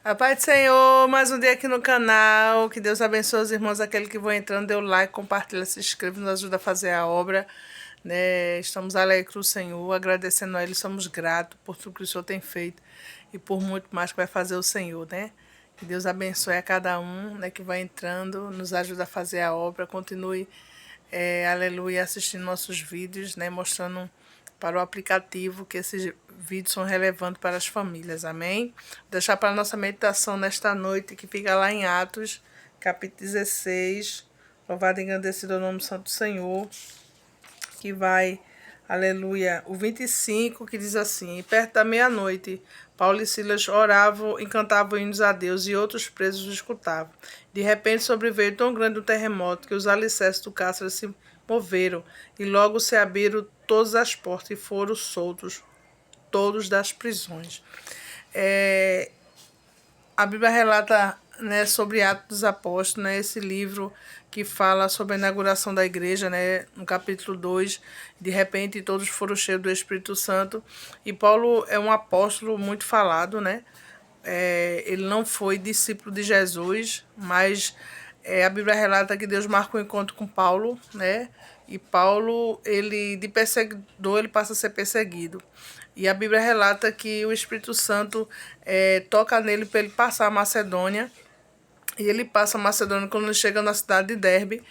A paz do Senhor, mais um dia aqui no canal. Que Deus abençoe os irmãos, aquele que vão entrando, dê o like, compartilha, se inscreve, nos ajuda a fazer a obra. Né? Estamos alegres com o Senhor, agradecendo a Ele, somos gratos por tudo que o Senhor tem feito e por muito mais que vai fazer o Senhor, né? Que Deus abençoe a cada um, né, que vai entrando, nos ajuda a fazer a obra, continue, aleluia, assistindo nossos vídeos, né, mostrando para o aplicativo que esses vídeos são relevantes para as famílias, amém? Vou deixar para a nossa meditação nesta noite, que fica lá em Atos, capítulo 16, louvado e engrandecido é o nome santo do Senhor, que vai, aleluia, o 25, que diz assim: e perto da meia-noite, Paulo e Silas oravam e cantavam hinos a Deus, e outros presos os escutavam. De repente sobreveio tão grande um terremoto que os alicerces do cárcere se moveram, e logo se abriram todas as portas e foram soltos todos das prisões. A Bíblia relata, né, sobre Atos dos Apóstolos, né, esse livro que fala sobre a inauguração da igreja, né, no capítulo 2, de repente todos foram cheios do Espírito Santo, e Paulo é um apóstolo muito falado, né, ele não foi discípulo de Jesus, mas a Bíblia relata que Deus marca um encontro com Paulo, né, e Paulo, ele de perseguidor, ele passa a ser perseguido. E a Bíblia relata que o Espírito Santo toca nele para ele passar a Macedônia. E ele passa a Macedônia quando ele chega na cidade de Derbe.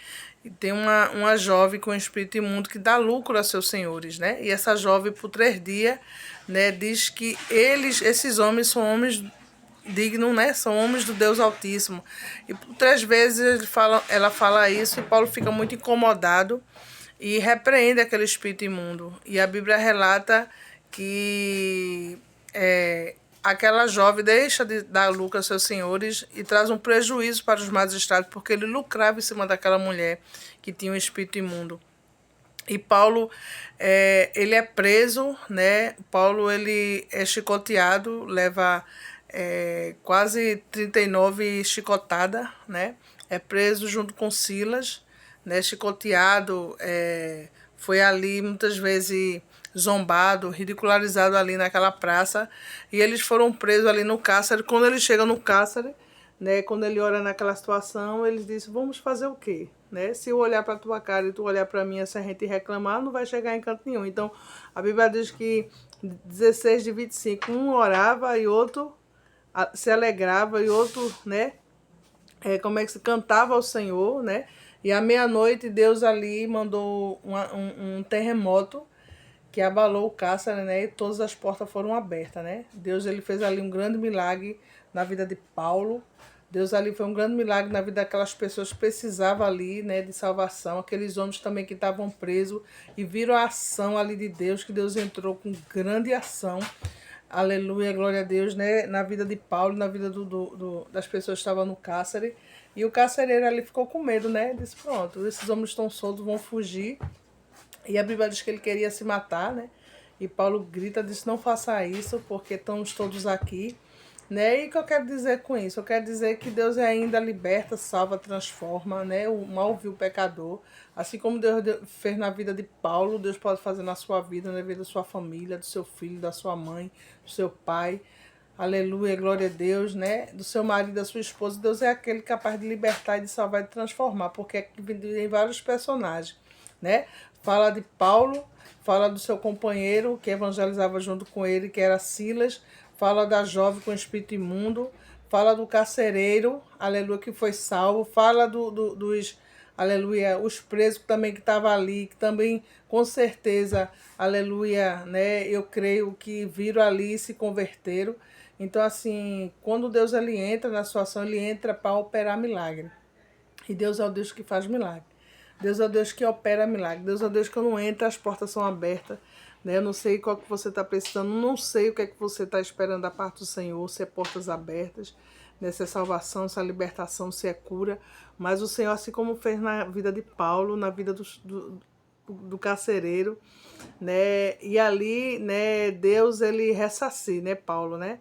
E tem uma jovem com espírito imundo que dá lucro a seus senhores, né? E essa jovem, por 3 dias, né, diz que esses homens são homens dignos, né? São homens do Deus Altíssimo. E por 3 vezes ela fala isso e Paulo fica muito incomodado e repreende aquele espírito imundo. E a Bíblia relata que aquela jovem deixa de dar lucro aos seus senhores e traz um prejuízo para os magistrados, porque ele lucrava em cima daquela mulher que tinha um espírito imundo. E Paulo, ele é preso, né? Paulo, ele é chicoteado, leva quase 39 chicotadas, né? É preso junto com Silas, né? Chicoteado, foi ali muitas vezes zombado, ridicularizado ali naquela praça, e eles foram presos ali no cárcere. Quando ele chega no cárcere, né, quando ele olha naquela situação, ele diz: vamos fazer o quê? Né? Se eu olhar para tua cara e tu olhar para mim, se a gente reclamar, não vai chegar em canto nenhum. Então, a Bíblia diz que 16 de 25, um orava e outro se alegrava, e outro, né, como é que se cantava ao Senhor, né? E à meia-noite Deus ali mandou um terremoto que abalou o cárcere, né? E todas as portas foram abertas, né? Deus, ele fez ali um grande milagre na vida de Paulo. Deus ali foi um grande milagre na vida daquelas pessoas que precisavam ali, né, de salvação. Aqueles homens também que estavam presos e viram a ação ali de Deus, que Deus entrou com grande ação. Aleluia, glória a Deus, né? Na vida de Paulo, na vida das pessoas que estavam no cárcere. E o carcereiro ali ficou com medo, né? Disse: pronto, esses homens estão soltos, vão fugir. E a Bíblia diz que ele queria se matar, né? E Paulo grita, diz: não faça isso, porque estamos todos aqui. Né? E o que eu quero dizer com isso? Eu quero dizer que Deus ainda liberta, salva, transforma, né? O mal viu o pecador. Assim como Deus fez na vida de Paulo, Deus pode fazer na sua vida, na vida da sua família, do seu filho, da sua mãe, do seu pai. Aleluia, glória a Deus, né? Do seu marido, da sua esposa. Deus é aquele capaz de libertar e de salvar e de transformar, porque aqui tem vários personagens, né? Fala de Paulo, fala do seu companheiro que evangelizava junto com ele, que era Silas, fala da jovem com espírito imundo, fala do carcereiro, aleluia, que foi salvo, fala dos, aleluia, os presos também que estavam ali, que também, com certeza, aleluia, né, eu creio que viram ali e se converteram. Então, assim, quando Deus, ele entra na situação, ele entra para operar milagre. E Deus é o Deus que faz milagre. Deus é o Deus que opera milagre. Deus é o Deus que quando entra, as portas são abertas. Né? Eu não sei qual que você está precisando, não sei o que é que você está esperando da parte do Senhor, se é portas abertas, né? Se é salvação, se é libertação, se é cura. Mas o Senhor, assim como fez na vida de Paulo, na vida do carcereiro, né? E ali, né, Deus, ele ressarci, né, Paulo, né?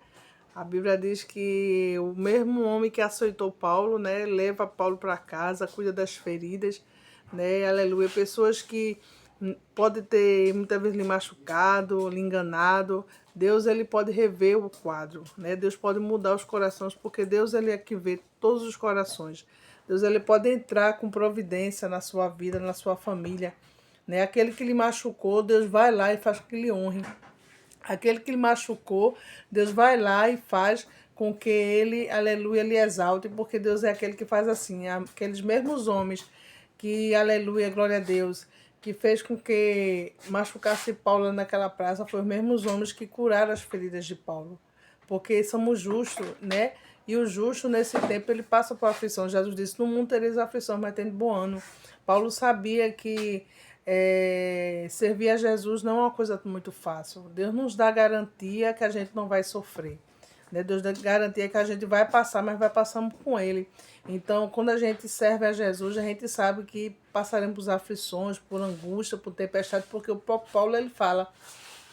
A Bíblia diz que o mesmo homem que açoitou Paulo, né, leva Paulo para casa, cuida das feridas, né, aleluia. Pessoas que podem ter muitas vezes lhe machucado, lhe enganado, Deus, ele pode rever o quadro, né? Deus pode mudar os corações, porque Deus, ele é que vê todos os corações. Deus, ele pode entrar com providência na sua vida, na sua família, né? Aquele que lhe machucou, Deus vai lá e faz com que lhe honre. Aquele que lhe machucou, Deus vai lá e faz com que ele, aleluia, lhe exalte, porque Deus é aquele que faz assim. Aqueles mesmos homens que, aleluia, glória a Deus, que fez com que machucasse Paulo naquela praça, foram os mesmos homens que curaram as feridas de Paulo. Porque somos justos, né? E o justo, nesse tempo, ele passa por aflição. Jesus disse, no mundo tereis aflição, mas tem de bom ano. Paulo sabia que servir a Jesus não é uma coisa muito fácil. Deus nos dá garantia que a gente não vai sofrer. Né? Deus dá garantia que a gente vai passar, mas vai passando com Ele. Então, quando a gente serve a Jesus, a gente sabe que passaremos por aflições, por angústia, por tempestade, porque o próprio Paulo, ele fala,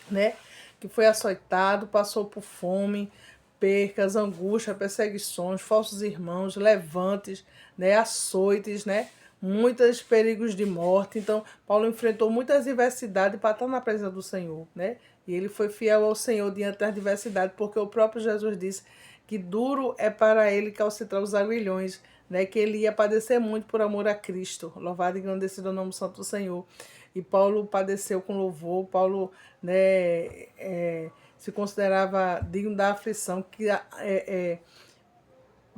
né, que foi açoitado, passou por fome, percas, angústia, perseguições, falsos irmãos, levantes, né, açoites, né, muitos perigos de morte. Então, Paulo enfrentou muitas adversidades para estar na presença do Senhor, né? E ele foi fiel ao Senhor diante das adversidades, porque o próprio Jesus disse que duro é para ele calcitrar os aguilhões, né? Que ele ia padecer muito por amor a Cristo. Louvado e engrandecido o nome santo do Senhor. E Paulo padeceu com louvor, Paulo, né, se considerava digno da aflição, que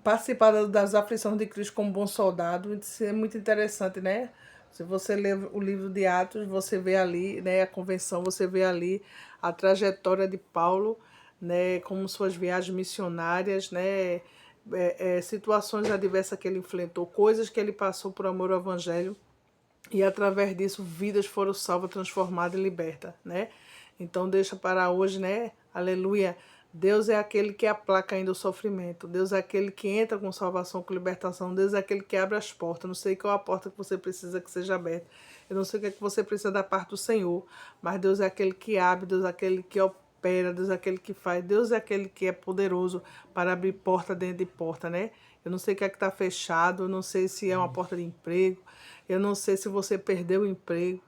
participar das aflições de Cristo como bom soldado. Isso é muito interessante, né? Se você ler o livro de Atos, você vê ali, né, a convenção, você vê ali a trajetória de Paulo, né, como suas viagens missionárias, né, situações adversas que ele enfrentou, coisas que ele passou por amor ao Evangelho, e através disso vidas foram salvas, transformadas e libertas, né? Então deixa para hoje, né? Aleluia. Deus é aquele que aplaca ainda o sofrimento. Deus é aquele que entra com salvação, com libertação. Deus é aquele que abre as portas. Não sei qual a porta que você precisa que seja aberta. Eu não sei o que é que você precisa da parte do Senhor. Mas Deus é aquele que abre, Deus é aquele que opera, Deus é aquele que faz. Deus é aquele que é poderoso para abrir porta dentro de porta, né? Eu não sei o que é que está fechado, eu não sei se é uma porta de emprego, eu não sei se você perdeu o emprego,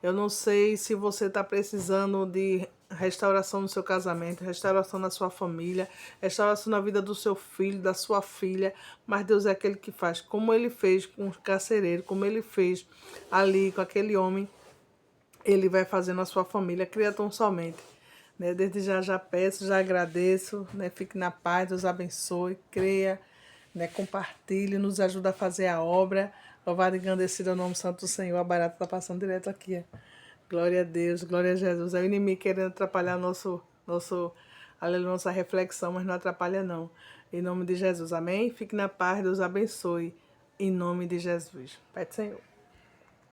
eu não sei se você está precisando de restauração no seu casamento, restauração na sua família, restauração na vida do seu filho, da sua filha, mas Deus é aquele que faz, como ele fez com o carcereiro, como ele fez ali com aquele homem, ele vai fazer na sua família, cria tão somente. Né? Desde já peço, já agradeço, né? Fique na paz, Deus abençoe, creia, né? Compartilhe, nos ajuda a fazer a obra. Louvado e engrandecido é o nome santo do Senhor. A barata está passando direto aqui. Ó. Glória a Deus, glória a Jesus. É o inimigo querendo atrapalhar aleluia, nossa reflexão, mas não atrapalha não. Em nome de Jesus, amém? Fique na paz, Deus abençoe. Em nome de Jesus. Pai do Senhor.